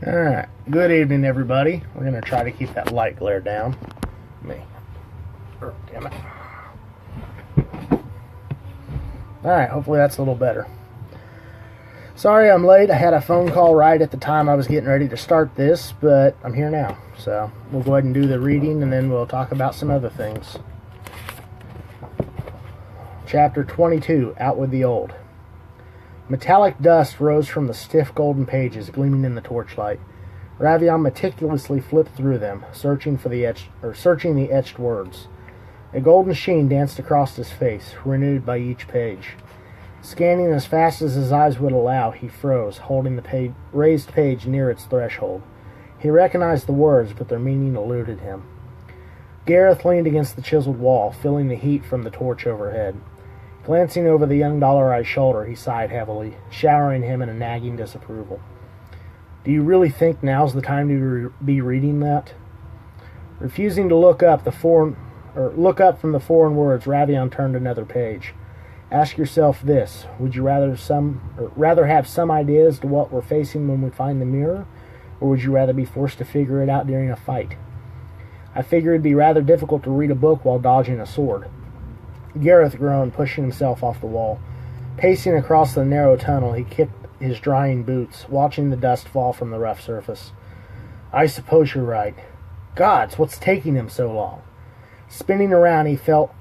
Alright, good evening everybody. We're going to try to keep that light glare down. Damn it. Alright, hopefully that's a little better. Sorry I'm late. I had a phone call right at the time I was getting ready to start this, but I'm here now. So we'll go ahead and do the reading and then we'll talk about some other things. Chapter 22, Out with the Old. Metallic dust rose from the stiff golden pages gleaming in the torchlight. Ravion meticulously flipped through them, searching the etched words. A golden sheen danced across his face, renewed by each page. Scanning as fast as his eyes would allow, he froze, holding the raised page near its threshold. He recognized the words, but their meaning eluded him. Gareth leaned against the chiseled wall, feeling the heat from the torch overhead. Glancing over the young dollarized shoulder, he sighed heavily, showering him in a nagging disapproval. Do you really think now's the time to be reading that? Refusing to look up from the foreign words, Ravion turned another page. Ask yourself this: would you rather have some idea as to what we're facing when we find the mirror, or would you rather be forced to figure it out during a fight? I figure it'd be rather difficult to read a book while dodging a sword. Gareth groaned, pushing himself off the wall. Pacing across the narrow tunnel, he kicked his drying boots, watching the dust fall from the rough surface. I suppose you're right. Gods, what's taking him so long? Spinning around, he fell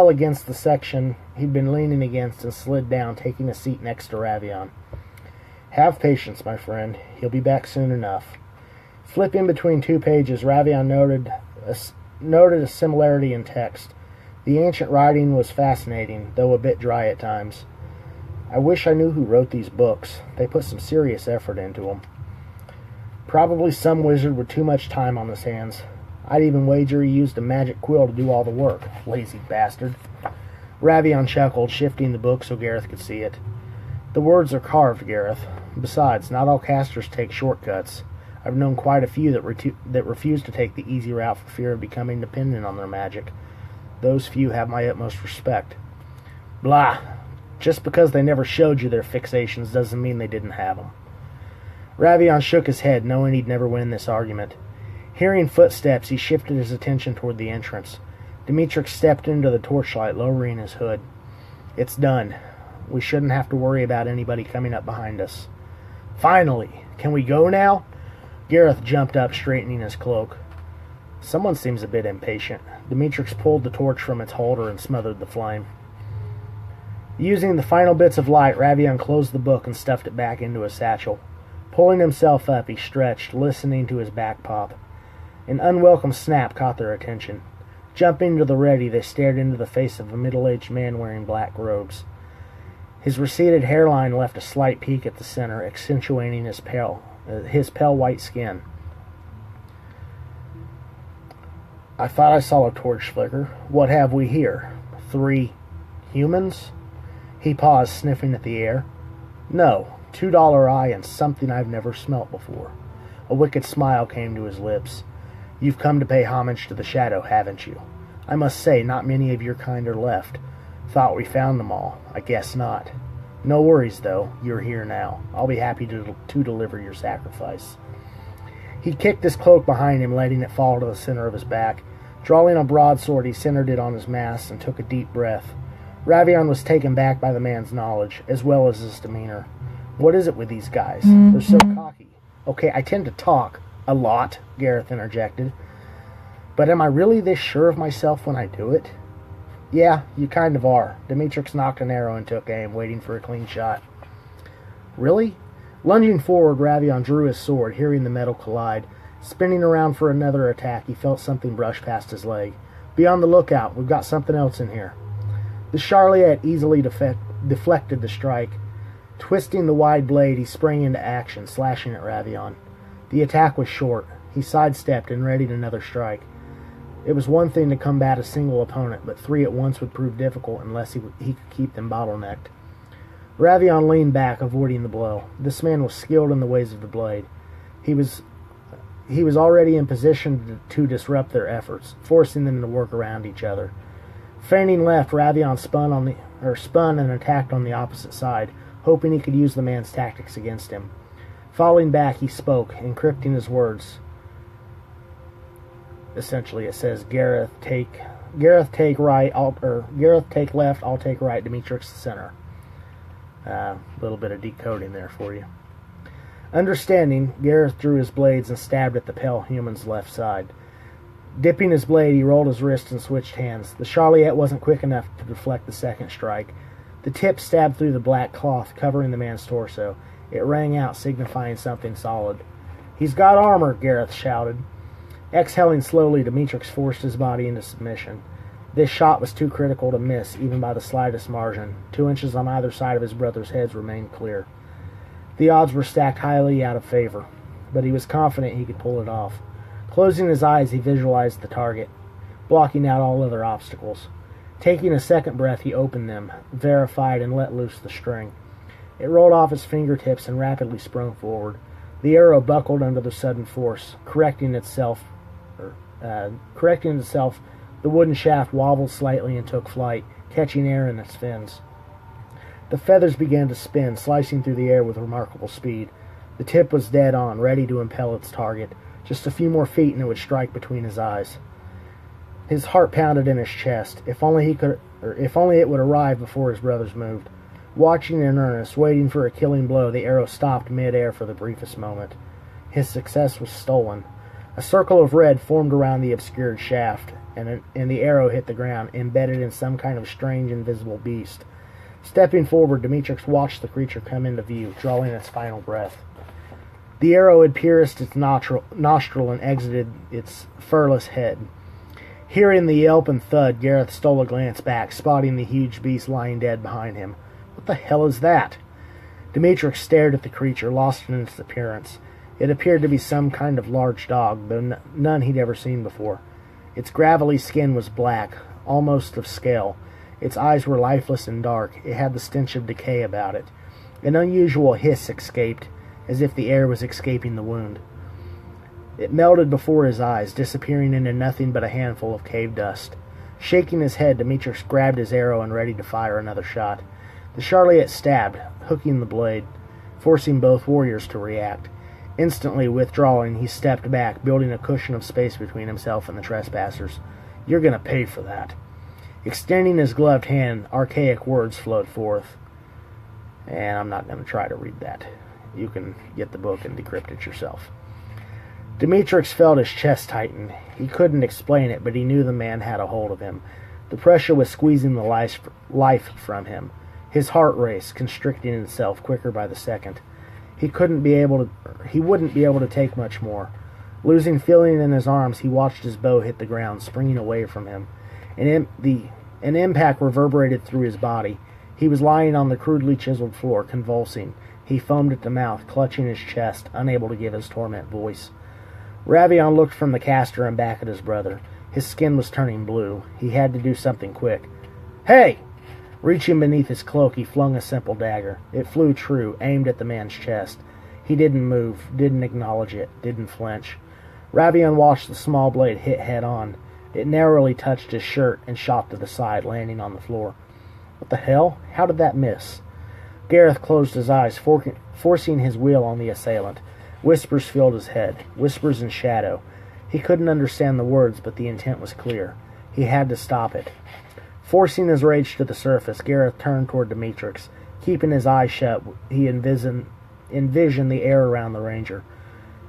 against the section he'd been leaning against and slid down, taking a seat next to Ravion. Have patience, my friend. He'll be back soon enough. Flipping between two pages, Ravion noted a similarity in text. The ancient writing was fascinating, though a bit dry at times. I wish I knew who wrote these books. They put some serious effort into them. Probably some wizard with too much time on his hands. I'd even wager he used a magic quill to do all the work. Lazy bastard. Ravion chuckled, shifting the book so Gareth could see it. The words are carved, Gareth. Besides, not all casters take shortcuts. I've known quite a few that refuse to take the easy route for fear of becoming dependent on their magic. Those few have my utmost respect. Blah. Just because they never showed you their fixations doesn't mean they didn't have them. Ravion shook his head, knowing he'd never win this argument. Hearing footsteps, he shifted his attention toward the entrance. Dimitrik stepped into the torchlight, lowering his hood. It's done. We shouldn't have to worry about anybody coming up behind us. Finally! Can we go now? Gareth jumped up, straightening his cloak. Someone seems a bit impatient. Dimitrik pulled the torch from its holder and smothered the flame. Using the final bits of light, Ravion closed the book and stuffed it back into his satchel. Pulling himself up, he stretched, listening to his back pop. An unwelcome snap caught their attention. Jumping to the ready, they stared into the face of a middle-aged man wearing black robes. His receded hairline left a slight peak at the center, accentuating his pale white skin. I thought I saw a torch flicker. What have we here? 3 humans? He paused, sniffing at the air. No, $2 eye and something I've never smelt before. A wicked smile came to his lips. You've come to pay homage to the shadow, haven't you? I must say, not many of your kind are left. Thought we found them all. I guess not. No worries, though. You're here now. I'll be happy to deliver your sacrifice. He kicked his cloak behind him, letting it fall to the center of his back. Drawing a broadsword, he centered it on his mask and took a deep breath. Ravion was taken back by the man's knowledge, as well as his demeanor. What is it with these guys? They're so cocky. Okay, I tend to talk a lot, Gareth interjected. But am I really this sure of myself when I do it? Yeah, you kind of are. Dimitrik knocked an arrow and took aim, waiting for a clean shot. Really? Lunging forward, Ravion drew his sword, hearing the metal collide. Spinning around for another attack, he felt something brush past his leg. Be on the lookout. We've got something else in here. The Charliette easily deflected the strike. Twisting the wide blade, he sprang into action, slashing at Ravion. The attack was short. He sidestepped and readied another strike. It was one thing to combat a single opponent, but 3 at once would prove difficult unless he could keep them bottlenecked. Ravion leaned back, avoiding the blow. This man was skilled in the ways of the blade. He was already in position to disrupt their efforts, forcing them to work around each other. Feigning left, Ravion spun and attacked on the opposite side, hoping he could use the man's tactics against him. Falling back, he spoke, encrypting his words. Essentially, it says, Gareth, take right, Gareth, take left, I'll take right, Demetrix the center. A little bit of decoding there for you. Understanding, Gareth drew his blades and stabbed at the pale human's left side. Dipping his blade, he rolled his wrist and switched hands. The Charliette wasn't quick enough to deflect the second strike. The tip stabbed through the black cloth covering the man's torso. It rang out, signifying something solid. "He's got armor," Gareth shouted. Exhaling slowly, Demetrix forced his body into submission. This shot was too critical to miss, even by the slightest margin. 2 inches on either side of his brother's heads remained clear. The odds were stacked highly out of favor, but he was confident he could pull it off. Closing his eyes, he visualized the target, blocking out all other obstacles. Taking a second breath, he opened them, verified, and let loose the string. It rolled off his fingertips and rapidly sprung forward. The arrow buckled under the sudden force. Correcting itself, the wooden shaft wobbled slightly and took flight, catching air in its fins. The feathers began to spin, slicing through the air with remarkable speed. The tip was dead on, ready to impel its target. Just a few more feet and it would strike between his eyes. His heart pounded in his chest. If only it would arrive before his brothers moved. Watching in earnest, waiting for a killing blow, the arrow stopped mid-air for the briefest moment. His success was stolen. A circle of red formed around the obscured shaft, and the arrow hit the ground, embedded in some kind of strange, invisible beast. Stepping forward, Demetrix watched the creature come into view, drawing its final breath. The arrow had pierced its nostril and exited its furless head. Hearing the yelp and thud, Gareth stole a glance back, spotting the huge beast lying dead behind him. What the hell is that? Demetrix stared at the creature, lost in its appearance. It appeared to be some kind of large dog, though none he'd ever seen before. Its gravelly skin was black, almost of scale. Its eyes were lifeless and dark. It had the stench of decay about it. An unusual hiss escaped, as if the air was escaping the wound. It melted before his eyes, disappearing into nothing but a handful of cave dust. Shaking his head, Demetrix grabbed his arrow and ready to fire another shot. The Charliette stabbed, hooking the blade, forcing both warriors to react. Instantly withdrawing, he stepped back, building a cushion of space between himself and the trespassers. "You're going to pay for that." Extending his gloved hand, archaic words flowed forth. And I'm not going to try to read that. You can get the book and decrypt it yourself. Demetrix felt his chest tighten. He couldn't explain it, but he knew the man had a hold of him. The pressure was squeezing the life from him. His heart raced, constricting itself quicker by the second. He wouldn't be able to take much more. Losing feeling in his arms, he watched his bow hit the ground, springing away from him. An impact reverberated through his body. He was lying on the crudely chiseled floor, convulsing. He foamed at the mouth, clutching his chest, unable to give his torment voice. Ravion looked from the caster and back at his brother. His skin was turning blue. He had to do something quick. "Hey!" Reaching beneath his cloak, he flung a simple dagger. It flew true, aimed at the man's chest. He didn't move, didn't acknowledge it, didn't flinch. Ravion watched the small blade hit head-on. It narrowly touched his shirt and shot to the side, landing on the floor. What the hell? How did that miss? Gareth closed his eyes, forcing his will on the assailant. Whispers filled his head, whispers in shadow. He couldn't understand the words, but the intent was clear. He had to stop it. Forcing his rage to the surface, Gareth turned toward Demetrix. Keeping his eyes shut, he envisioned the air around the ranger.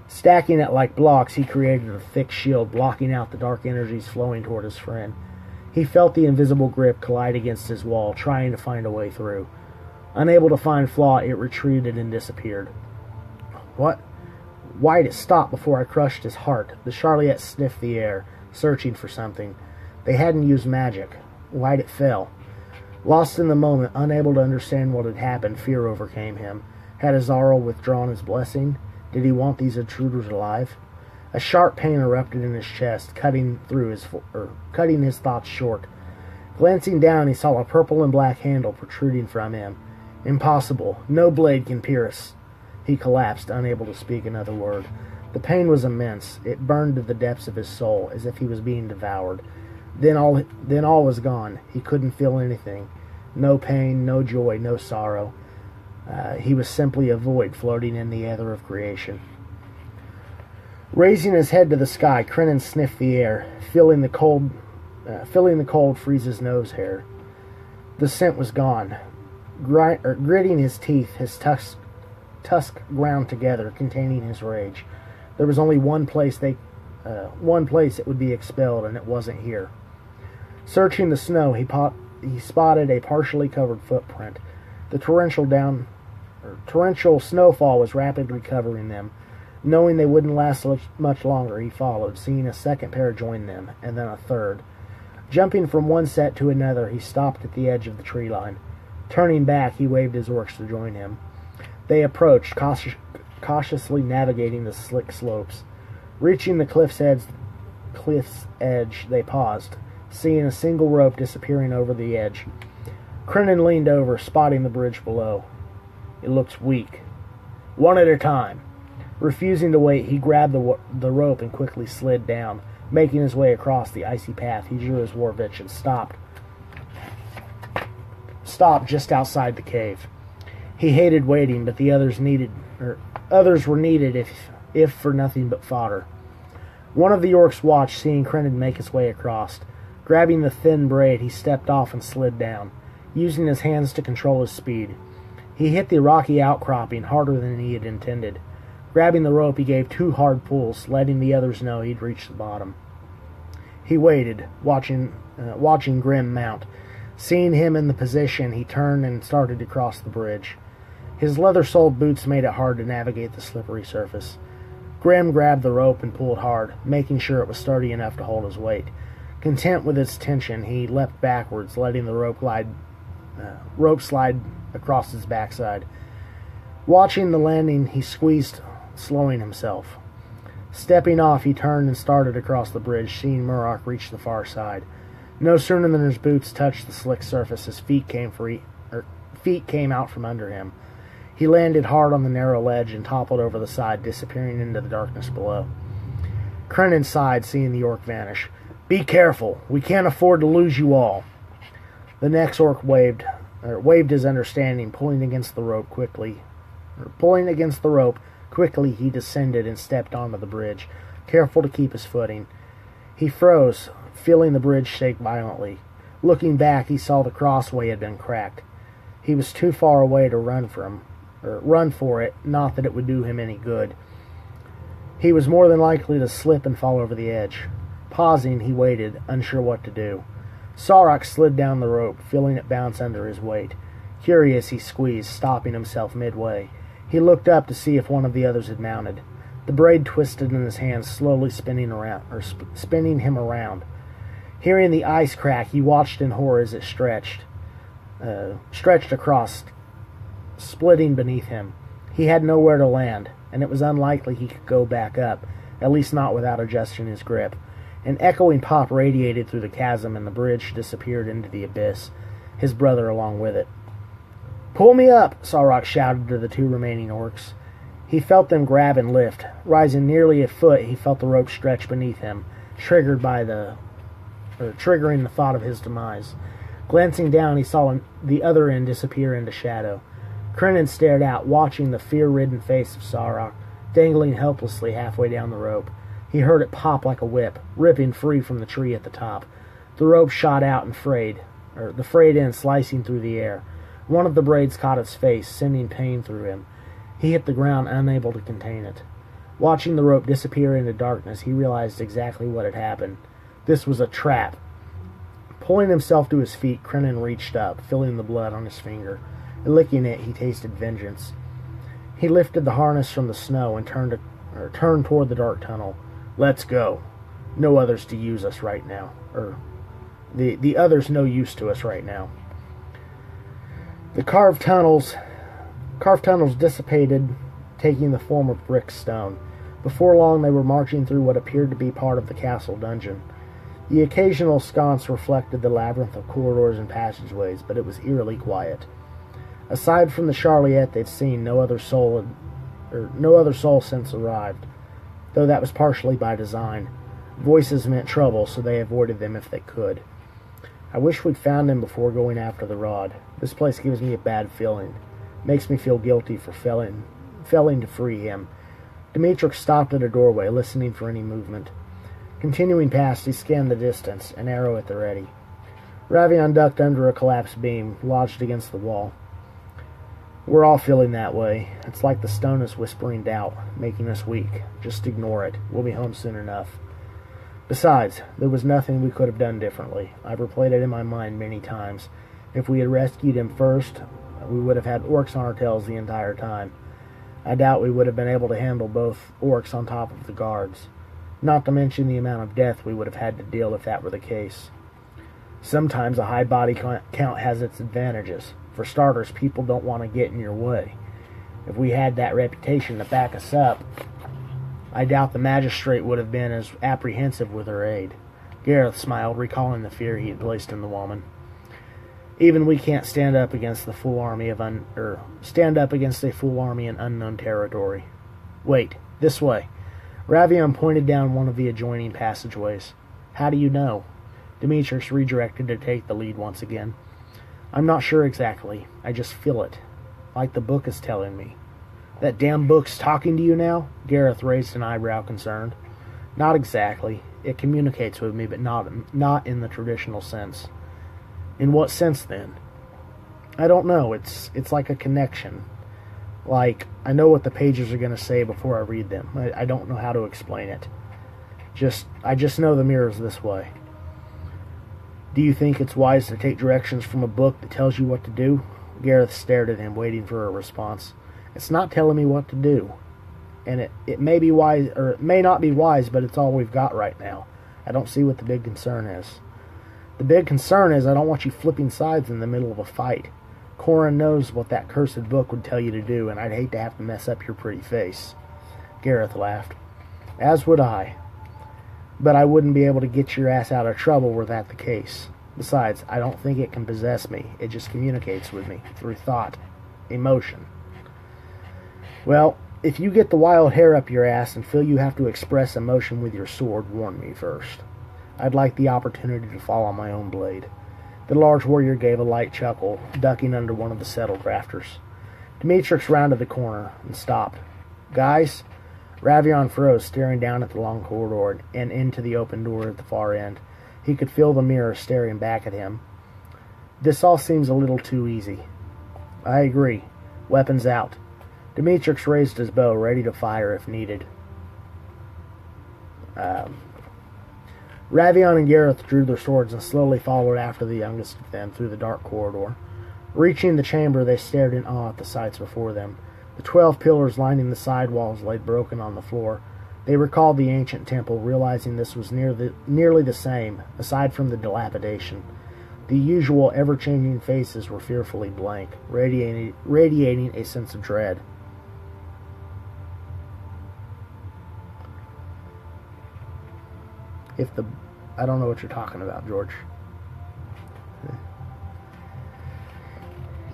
Stacking it like blocks, he created a thick shield, blocking out the dark energies flowing toward his friend. He felt the invisible grip collide against his wall, trying to find a way through. Unable to find flaw, it retreated and disappeared. What? Why'd it stop before I crushed his heart? The Charliette sniffed the air, searching for something. They hadn't used magic. Why'd it fail? Lost in the moment, unable to understand what had happened, fear overcame him. Had Azarel withdrawn his blessing? Did he want these intruders alive? A sharp pain erupted in his chest, cutting his thoughts short. Glancing down, he saw a purple and black handle protruding from him. Impossible. No blade can pierce. He collapsed, unable to speak another word. The pain was immense. It burned to the depths of his soul, as if he was being devoured. Then all was gone. He couldn't feel anything. No pain, no joy, no sorrow. He was simply a void floating in the ether of creation. Raising his head to the sky, Crinan sniffed the air, feeling the cold freeze his nose hair. The scent was gone. Gritting his teeth, his tusk ground together, containing his rage. There was only one place it would be expelled, and it wasn't here. Searching the snow, he spotted a partially covered footprint. The torrential snowfall was rapidly covering them. Knowing they wouldn't last much longer, he followed, seeing a second pair join them, and then a third. Jumping from one set to another, he stopped at the edge of the tree line. Turning back, he waved his orcs to join him. They approached, cautiously navigating the slick slopes. Reaching the cliff's edge, they paused, seeing a single rope disappearing over the edge. Crinan leaned over, spotting the bridge below. It looks weak. One at a time. Refusing to wait, he grabbed the rope and quickly slid down, making his way across the icy path. He drew his Warvich and stopped just outside the cave. He hated waiting, but the others were needed if for nothing but fodder. One of the orcs watched, seeing Crinan make his way across. Grabbing the thin braid, he stepped off and slid down, using his hands to control his speed. He hit the rocky outcropping harder than he had intended. Grabbing the rope, he gave 2 hard pulls, letting the others know he'd reached the bottom. He waited, watching Grim mount. Seeing him in the position, he turned and started to cross the bridge. His leather-soled boots made it hard to navigate the slippery surface. Grim grabbed the rope and pulled hard, making sure it was sturdy enough to hold his weight. Content with its tension, he leapt backwards, letting the rope slide across his backside. Watching the landing, he squeezed, slowing himself. Stepping off, he turned and started across the bridge, seeing Murrock reach the far side. No sooner than his boots touched the slick surface, his feet came out from under him. He landed hard on the narrow ledge and toppled over the side, disappearing into the darkness below. Crinan sighed, seeing the orc vanish. "Be careful. We can't afford to lose you all." The next orc waved his understanding, pulling against the rope. Quickly he descended and stepped onto the bridge, careful to keep his footing. He froze, feeling the bridge shake violently. Looking back, he saw the crossway had been cracked. He was too far away to run for it, not that it would do him any good. He was more than likely to slip and fall over the edge. Pausing, he waited, unsure what to do. Sauroch slid down the rope, feeling it bounce under his weight. Curious, he squeezed, stopping himself midway. He looked up to see if one of the others had mounted. The braid twisted in his hands, slowly spinning him around. Hearing the ice crack, he watched in horror as it stretched across, splitting beneath him. He had nowhere to land, and it was unlikely he could go back up, at least not without adjusting his grip. An echoing pop radiated through the chasm, and the bridge disappeared into the abyss, his brother along with it. "Pull me up!" Sauroch shouted to the 2 remaining orcs. He felt them grab and lift. Rising nearly a foot, he felt the rope stretch beneath him, triggering the thought of his demise. Glancing down, he saw the other end disappear into shadow. Crinan stared out, watching the fear-ridden face of Sauroch, dangling helplessly halfway down the rope. He heard it pop like a whip, ripping free from the tree at the top. The rope shot out and the frayed end slicing through the air. One of the braids caught his face, sending pain through him. He hit the ground, unable to contain it. Watching the rope disappear into darkness, he realized exactly what had happened. This was a trap. Pulling himself to his feet, Crinan reached up, feeling the blood on his finger. Licking it, he tasted vengeance. He lifted the harness from the snow and turned toward the dark tunnel. "Let's go. No others to use us right now. The others no use to us right now." The carved tunnels dissipated, taking the form of brick stone. Before long, they were marching through what appeared to be part of the castle dungeon. The occasional sconce reflected the labyrinth of corridors and passageways, but it was eerily quiet. Aside from the Charliette they'd seen, no other soul since arrived, though that was partially by design. Voices meant trouble, so they avoided them if they could. "I wish we'd found him before going after the rod. This place gives me a bad feeling." Makes me feel guilty for failing to free him. Dimitri stopped at a doorway, listening for any movement. Continuing past, he scanned the distance, an arrow at the ready. Ravion ducked under a collapsed beam, lodged against the wall. We're all feeling that way. It's like the stone is whispering doubt, making us weak. Just ignore it. We'll be home soon enough. Besides, there was nothing we could have done differently. I've replayed it in my mind many times. If we had rescued him first, we would have had orcs on our tails the entire time. I doubt we would have been able to handle both orcs on top of the guards. Not to mention the amount of death we would have had to deal if that were the case. Sometimes a high body count has its advantages. For starters, people don't want to get in your way. If we had that reputation to back us up, I doubt the magistrate would have been as apprehensive with her aid. Gareth smiled, recalling the fear he had placed in the woman. Even we can't stand up against a full army in unknown territory. Wait, this way. Ravion pointed down one of the adjoining passageways. How do you know? Demetrius redirected to take the lead once again. I'm not sure exactly. I just feel it. Like the book is telling me. That damn book's talking to you now? Gareth raised an eyebrow, concerned. Not exactly. It communicates with me, but not in the traditional sense. In what sense, then? I don't know. It's like a connection. Like, I know what the pages are going to say before I read them. I don't know how to explain it. I just know the mirror's this way. Do you think it's wise to take directions from a book that tells you what to do? Gareth stared at him, waiting for a response. It's not telling me what to do. And it may be wise, or it may not be wise, but it's all we've got right now. I don't see what the big concern is. The big concern is I don't want you flipping sides in the middle of a fight. Corin knows what that cursed book would tell you to do, and I'd hate to have to mess up your pretty face. Gareth laughed. As would I. But I wouldn't be able to get your ass out of trouble were that the case. Besides, I don't think it can possess me. It just communicates with me, through thought, emotion. Well, if you get the wild hair up your ass and feel you have to express emotion with your sword, warn me first. I'd like the opportunity to fall on my own blade. The large warrior gave a light chuckle, ducking under one of the settled rafters. Demetrius rounded the corner and stopped. Guys? Ravion froze, staring down at the long corridor and into the open door at the far end. He could feel the mirror staring back at him. This all seems a little too easy. I agree. Weapons out. Demetrius raised his bow, ready to fire if needed. Ravion and Gareth drew their swords and slowly followed after the youngest of them through the dark corridor. Reaching the chamber, they stared in awe at the sights before them. The 12 pillars lining the side walls lay broken on the floor. They recalled the ancient temple, realizing this was nearly the same, aside from the dilapidation. The usual ever-changing faces were fearfully blank, radiating a sense of dread. I don't know what you're talking about, George.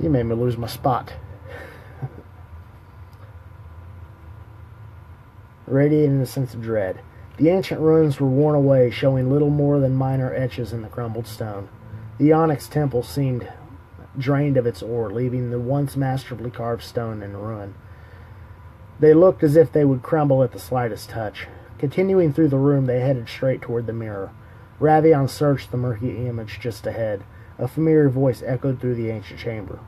You made me lose my spot. Radiating a sense of dread. The ancient ruins were worn away, showing little more than minor etches in the crumbled stone. The onyx temple seemed drained of its ore, leaving the once masterfully carved stone in ruin. They looked as if they would crumble at the slightest touch. Continuing through the room, they headed straight toward the mirror. Ravion searched the murky image just ahead. A familiar voice echoed through the ancient chamber.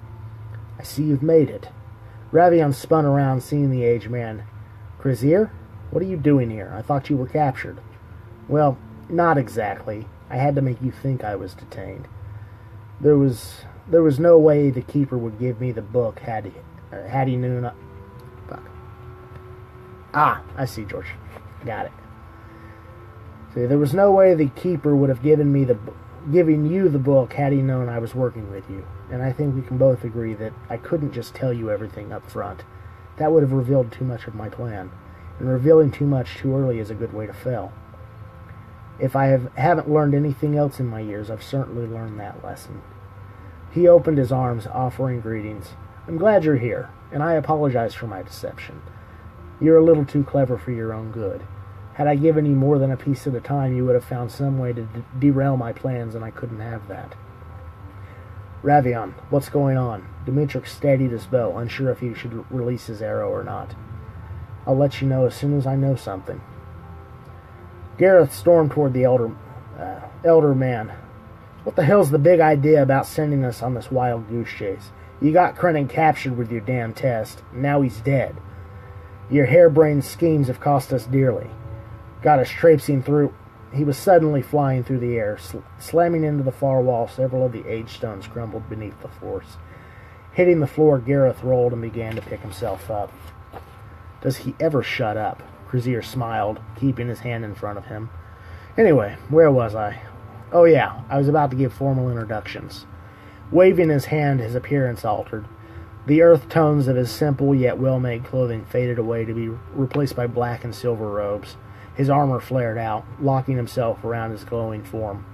I see you've made it. Ravion spun around, seeing the aged man. Krazier? What are you doing here? I thought you were captured. Well, not exactly. I had to make you think I was detained. There was no way the keeper would give me the book had he known. Fuck. Ah, I see, George. Got it. See, there was no way the keeper would have given you the book had he known I was working with you. And I think we can both agree that I couldn't just tell you everything up front. That would have revealed too much of my plan. And revealing too much too early is a good way to fail. If I haven't learned anything else in my years, I've certainly learned that lesson. He opened his arms, offering greetings. I'm glad you're here, and I apologize for my deception. You're a little too clever for your own good. Had I given you more than a piece at a time, you would have found some way to derail my plans, and I couldn't have that. Ravion, what's going on? Dimitrix steadied his bow, unsure if he should release his arrow or not. I'll let you know as soon as I know something. Gareth stormed toward the elder man. What the hell's the big idea about sending us on this wild goose chase? You got Crennan captured with your damn test. Now he's dead. Your harebrained schemes have cost us dearly. Got us traipsing through. He was suddenly flying through the air, slamming into the far wall. Several of the age stones crumbled beneath the force. Hitting the floor, Gareth rolled and began to pick himself up. Does he ever shut up? Krazier smiled, keeping his hand in front of him. Anyway, where was I? Oh yeah, I was about to give formal introductions. Waving his hand, his appearance altered. The earth tones of his simple yet well-made clothing faded away to be replaced by black and silver robes. His armor flared out, locking himself around his growing form.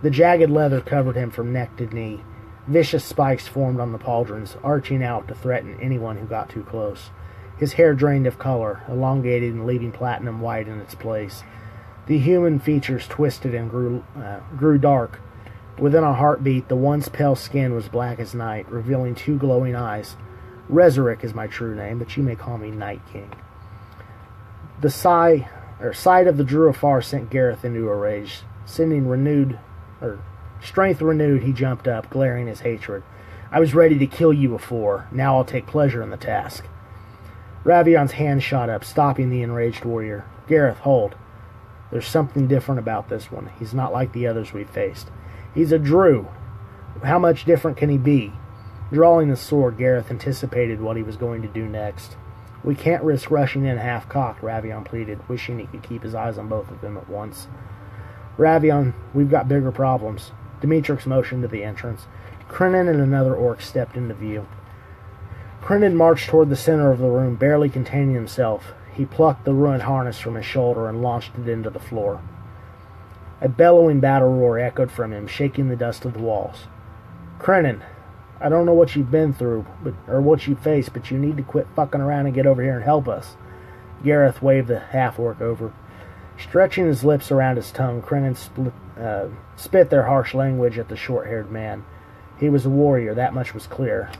The jagged leather covered him from neck to knee. Vicious spikes formed on the pauldrons, arching out to threaten anyone who got too close. His hair drained of color, elongated and leaving platinum white in its place. The human features twisted and grew dark. Within a heartbeat, the once pale skin was black as night, revealing two glowing eyes. Resurrect is my true name, but you may call me Night King. The sight of the Druafar sent Gareth into a rage. Strength renewed, he jumped up, glaring his hatred. I was ready to kill you before. Now I'll take pleasure in the task. Ravion's hand shot up, stopping the enraged warrior. Gareth, hold. There's something different about this one. He's not like the others we've faced. He's a Drew. How much different can he be? Drawing the sword, Gareth anticipated what he was going to do next. We can't risk rushing in half-cocked, Ravion pleaded, wishing he could keep his eyes on both of them at once. Ravion, we've got bigger problems. Dimitrix motioned to the entrance. Crennan and another orc stepped into view. Crennan marched toward the center of the room, barely containing himself. He plucked the ruined harness from his shoulder and launched it into the floor. A bellowing battle roar echoed from him, shaking the dust of the walls. Crennan, I don't know what you've been through, or what you faced, but you need to quit fucking around and get over here and help us. Gareth waved the half-orc over. Stretching his lips around his tongue, Crennan spit their harsh language at the short-haired man. He was a warrior, that much was clear,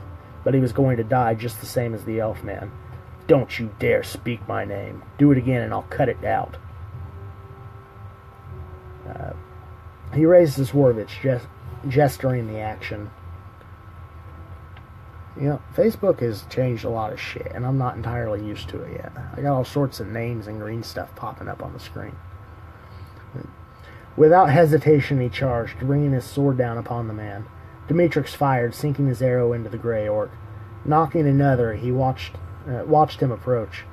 but he was going to die just the same as the elf man. Don't you dare speak my name. Do it again and I'll cut it out. He raised his Warvich, gesturing the action. You know, Facebook has changed a lot of shit, and I'm not entirely used to it yet. I got all sorts of names and green stuff popping up on the screen. Without hesitation, he charged, bringing his sword down upon the man. Dimitrix fired, sinking his arrow into the gray orc. Knocking another, he watched him approach.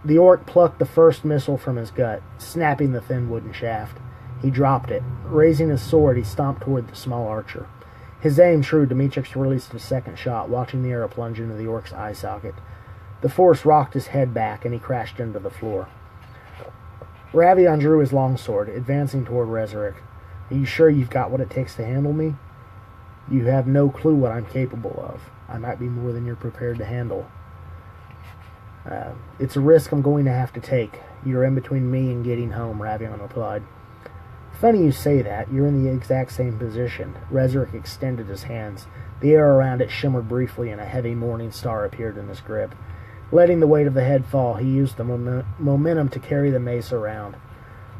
The orc plucked the first missile from his gut, snapping the thin wooden shaft. He dropped it. Raising his sword, he stomped toward the small archer. His aim true, Dimitrix released a second shot, watching the arrow plunge into the orc's eye socket. The force rocked his head back, and he crashed into the floor. Ravion drew his longsword, advancing toward Resurrect. Are you sure you've got what it takes to handle me? You have no clue what I'm capable of. I might be more than you're prepared to handle. It's a risk I'm going to have to take. You're in between me and getting home, Ravion replied. Funny you say that. You're in the exact same position. Resurrect extended his hands. The air around it shimmered briefly, and a heavy morning star appeared in his grip. Letting the weight of the head fall, he used the momentum to carry the mace around.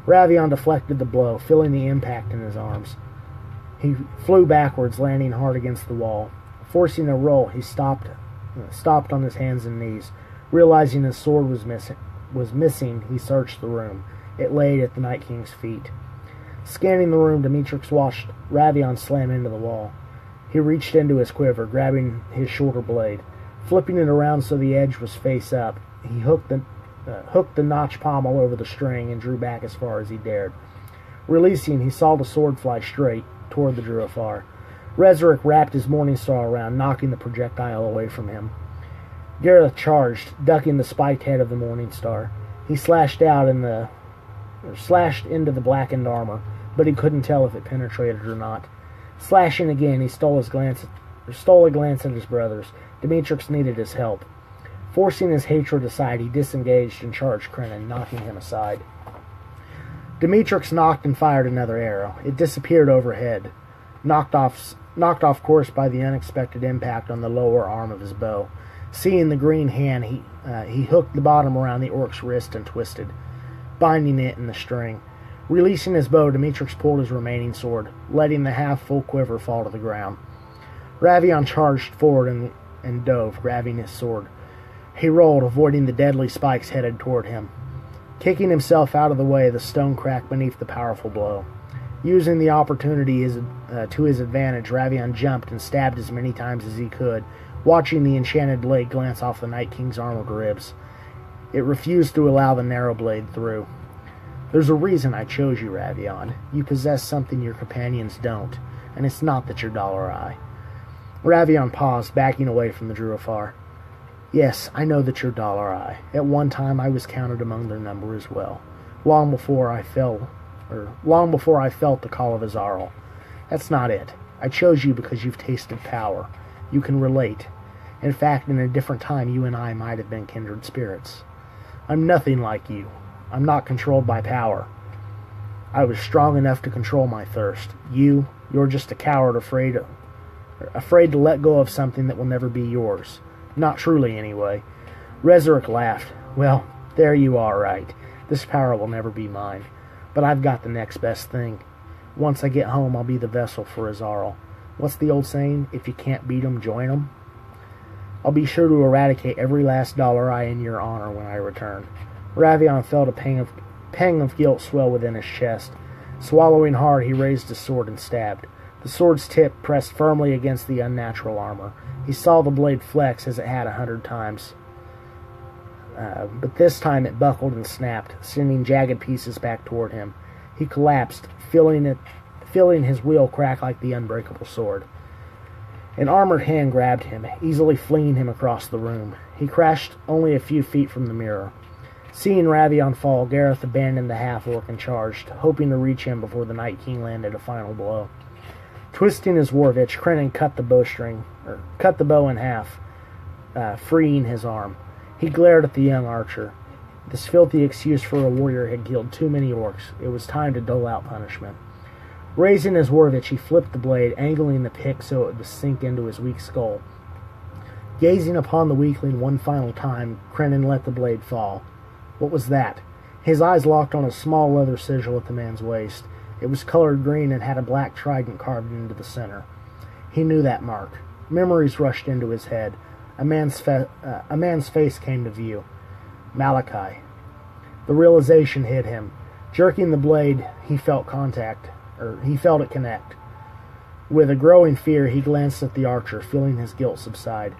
Ravion deflected the blow, feeling the impact in his arms. He flew backwards, landing hard against the wall. Forcing a roll, he stopped on his hands and knees. Realizing his sword was missing, he searched the room. It lay at the Night King's feet. Scanning the room, Dimitrix watched Ravion slam into the wall. He reached into his quiver, grabbing his shoulder blade. Flipping it around so the edge was face up, he hooked the notch pommel over the string and drew back as far as he dared. Releasing, he saw the sword fly straight toward the Druafar. Resurrect wrapped his morning star around, knocking the projectile away from him. Gareth charged, ducking the spiked head of the morning star. He slashed into the blackened armor, but he couldn't tell if it penetrated or not. Slashing again, he stole a glance at his brothers. Dimitrix needed his help. Forcing his hatred aside, he disengaged and charged Crennan, knocking him aside. Dimitrix knocked and fired another arrow. It disappeared overhead. knocked off course by the unexpected impact on the lower arm of his bow. Seeing the green hand, he hooked the bottom around the orc's wrist and twisted, binding it in the string. Releasing his bow, Demetrix pulled his remaining sword, letting the half-full quiver fall to the ground. Ravion charged forward and dove, grabbing his sword. He rolled, avoiding the deadly spikes headed toward him. Kicking himself out of the way, the stone cracked beneath the powerful blow. Using the opportunity to his advantage, Ravion jumped and stabbed as many times as he could, watching the enchanted blade glance off the Night King's armored ribs. It refused to allow the narrow blade through. There's a reason I chose you, Ravion. You possess something your companions don't, and it's not that you're Dollar Eye. Ravion paused, backing away from the Druafar. Yes, I know that you're Dollar Eye. At one time I was counted among their number as well, long before I felt the call of Azarel. That's not it. I chose you because you've tasted power. You can relate. In fact, in a different time, you and I might have been kindred spirits. I'm nothing like you. I'm not controlled by power. I was strong enough to control my thirst. You're just a coward afraid to let go of something that will never be yours. Not truly, anyway. Resurrect laughed. Well, there you are, right. This power will never be mine. But I've got the next best thing. Once I get home, I'll be the vessel for Azarel. What's the old saying? If you can't beat 'em, join 'em. I'll be sure to eradicate every last Dollar Eye in your honor when I return. Ravion felt a pang of guilt swell within his chest. Swallowing hard, he raised his sword and stabbed. The sword's tip pressed firmly against the unnatural armor. He saw the blade flex as it had 100 times. But this time it buckled and snapped, sending jagged pieces back toward him. He collapsed, feeling his will crack like the unbreakable sword. An armored hand grabbed him, easily flinging him across the room. He crashed only a few feet from the mirror. Seeing Ravion fall, Gareth abandoned the half-orc and charged, hoping to reach him before the Night King landed a final blow. Twisting his Warvitch, Krenin cut the bow in half, freeing his arm. He glared at the young archer. This filthy excuse for a warrior had killed too many orcs. It was time to dole out punishment. Raising his Warvitch, he flipped the blade, angling the pick so it would sink into his weak skull. Gazing upon the weakling one final time, Krenin let the blade fall. What was that? His eyes locked on a small leather sigil at the man's waist. It was colored green and had a black trident carved into the center. He knew that mark. Memories rushed into his head. A man's face came to view. Malachi. The realization hit him. Jerking the blade, he felt it connect. With a growing fear, he glanced at the archer, feeling his guilt subside.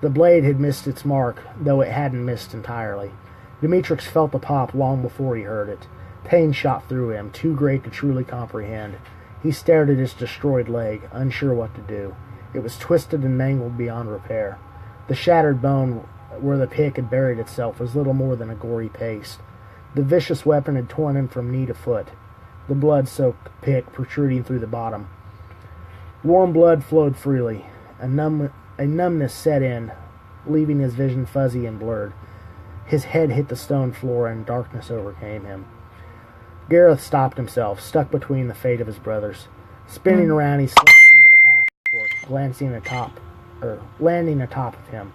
The blade had missed its mark, though it hadn't missed entirely. Demetrix felt the pop long before he heard it. Pain shot through him, too great to truly comprehend. He stared at his destroyed leg, unsure what to do. It was twisted and mangled beyond repair. The shattered bone where the pick had buried itself was little more than a gory paste. The vicious weapon had torn him from knee to foot, the blood-soaked pick protruding through the bottom. Warm blood flowed freely. A numbness set in, leaving his vision fuzzy and blurred. His head hit the stone floor and darkness overcame him. Gareth stopped himself, stuck between the fate of his brothers. Spinning around, he slammed into the half-orc, landing atop of him.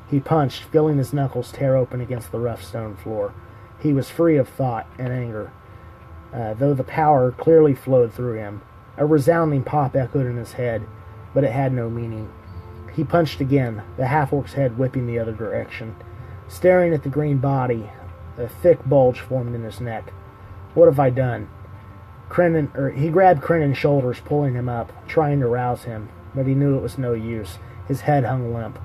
He punched, feeling his knuckles tear open against the rough stone floor. He was free of thought and anger, though the power clearly flowed through him. A resounding pop echoed in his head, but it had no meaning. He punched again, the half-orc's head whipping the other direction. Staring at the green body, a thick bulge formed in his neck. What have I done? He grabbed Krenin's shoulders, pulling him up, trying to rouse him, but he knew it was no use. His head hung limp.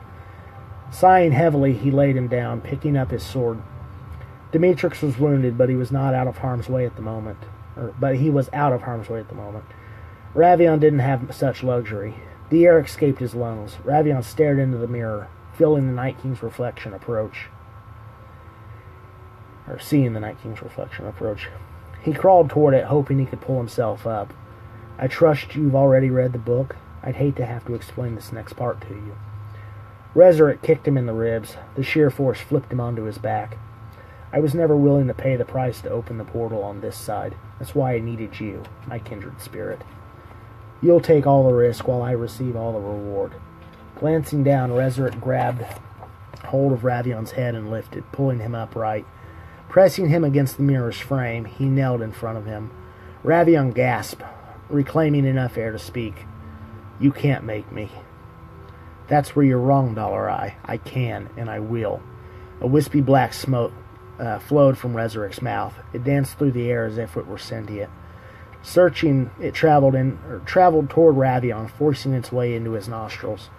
Sighing heavily, he laid him down, picking up his sword. Demetrix was wounded, but he was out of harm's way at the moment. Ravion didn't have such luxury. The air escaped his lungs. Ravion stared into the mirror, feeling the Night King's reflection approach. Seeing the Night King's reflection approach. He crawled toward it, hoping he could pull himself up. I trust you've already read the book. I'd hate to have to explain this next part to you. Resurrect kicked him in the ribs. The sheer force flipped him onto his back. I was never willing to pay the price to open the portal on this side. That's why I needed you, my kindred spirit. You'll take all the risk while I receive all the reward. Glancing down, Resurrect grabbed hold of Ravion's head and lifted, pulling him upright. Pressing him against the mirror's frame, he knelt in front of him. Ravion gasped, reclaiming enough air to speak. You can't make me. That's where you're wrong, Dollar Eye. I can, and I will. A wispy black smoke flowed from Resurrect's mouth. It danced through the air as if it were sentient. Searching, it traveled toward Ravion, forcing its way into his nostrils.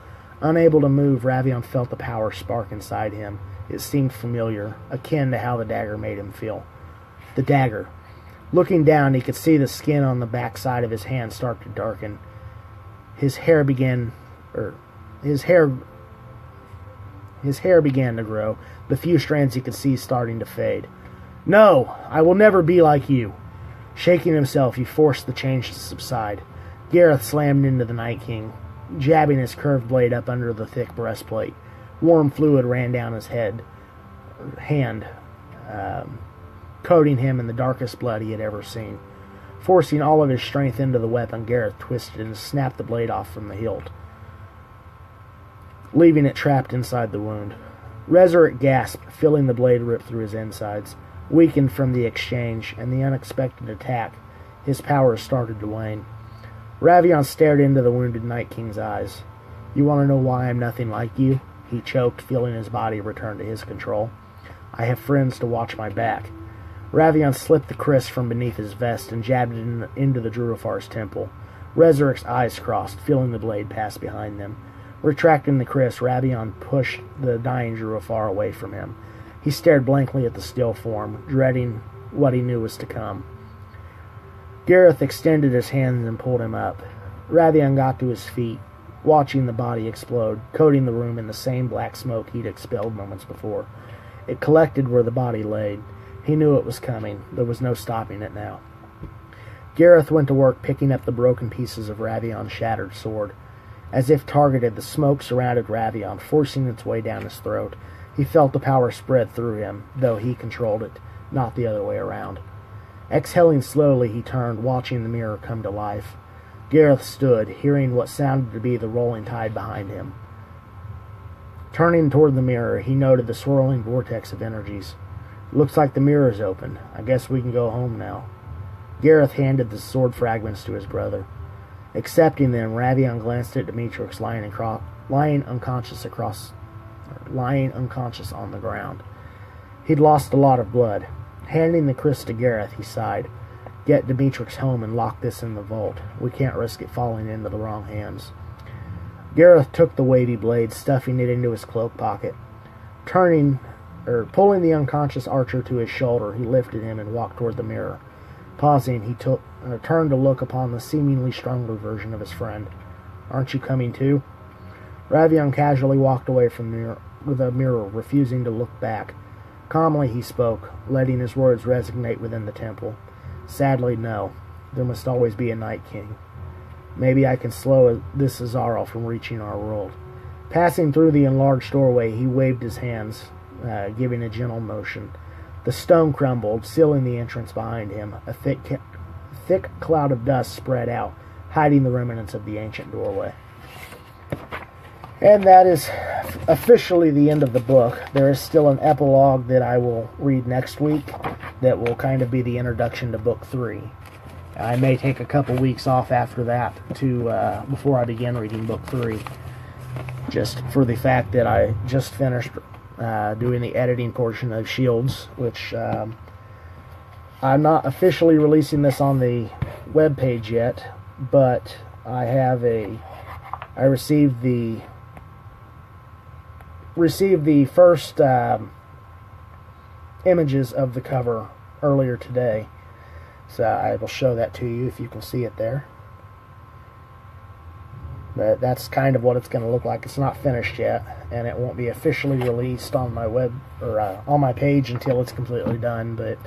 Unable to move, Ravion felt the power spark inside him. It seemed familiar, akin to how the dagger made him feel. The dagger. Looking down, he could see the skin on the backside of his hand start to darken. His hair began to grow, the few strands he could see starting to fade. No, I will never be like you. Shaking himself, he forced the change to subside. Gareth slammed into the Night King, jabbing his curved blade up under the thick breastplate. Warm fluid ran down his hand, coating him in the darkest blood he had ever seen. Forcing all of his strength into the weapon, Gareth twisted and snapped the blade off from the hilt, leaving it trapped inside the wound. Resurrect gasped, feeling the blade rip through his insides. Weakened from the exchange and the unexpected attack, his powers started to wane. Ravion stared into the wounded Night King's eyes. You want to know why I'm nothing like you? He choked, feeling his body return to his control. I have friends to watch my back. Ravion slipped the kriss from beneath his vest and jabbed it into the Druifar's temple. Resurrect's eyes crossed, feeling the blade pass behind them. Retracting the kriss, Ravion pushed the dying Druifar away from him. He stared blankly at the still form, dreading what he knew was to come. Gareth extended his hands and pulled him up. Ravion got to his feet, watching the body explode, coating the room in the same black smoke he'd expelled moments before. It collected where the body laid. He knew it was coming. There was no stopping it now. Gareth went to work picking up the broken pieces of Ravion's shattered sword. As if targeted, the smoke surrounded Ravion, forcing its way down his throat. He felt the power spread through him, though he controlled it, not the other way around. Exhaling slowly, he turned, watching the mirror come to life. Gareth stood, hearing what sounded to be the rolling tide behind him. Turning toward the mirror, he noted the swirling vortex of energies. Looks like the mirror's open. I guess we can go home now. Gareth handed the sword fragments to his brother. Accepting them, Ravion glanced at Demetrix lying unconscious on the ground. He'd lost a lot of blood. Handing the kriss to Gareth, he sighed. Get Demetrix home and lock this in the vault. We can't risk it falling into the wrong hands. Gareth took the wavy blade, stuffing it into his cloak pocket. Pulling the unconscious archer to his shoulder, he lifted him and walked toward the mirror. Pausing, he turned to look upon the seemingly stronger version of his friend. Aren't you coming too? Ravion casually walked away from the mirror, refusing to look back. Calmly he spoke, letting his words resonate within the temple. Sadly, no. There must always be a Night King. Maybe I can slow this Azarel from reaching our world. Passing through the enlarged doorway, he waved his hands, giving a gentle motion. The stone crumbled, sealing the entrance behind him. A thick cloud of dust spread out, hiding the remnants of the ancient doorway. And that is officially the end of the book. There is still an epilogue that I will read next week that will kind of be the introduction to Book 3. I may take a couple weeks off after that before I begin reading Book 3, just for the fact that I just finished doing the editing portion of Shields, which I'm not officially releasing this on the webpage yet, but I received the first images of the cover earlier today, so I will show that to you if you can see it there. But that's kind of what it's going to look like. It's not finished yet, and it won't be officially released on my web or on my page until it's completely done. But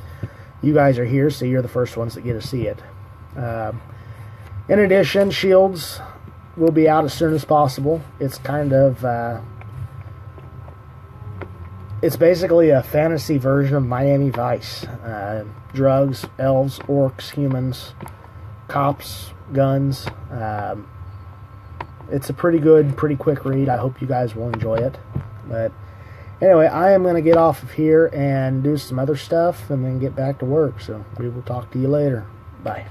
you guys are here, so you're the first ones that get to see it. In addition, Shields will be out as soon as possible. It's kind of it's basically a fantasy version of Miami Vice. Drugs, elves, orcs, humans, cops, guns. It's a pretty good, pretty quick read. I hope you guys will enjoy it. But anyway, I am going to get off of here and do some other stuff and then get back to work. So we will talk to you later. Bye.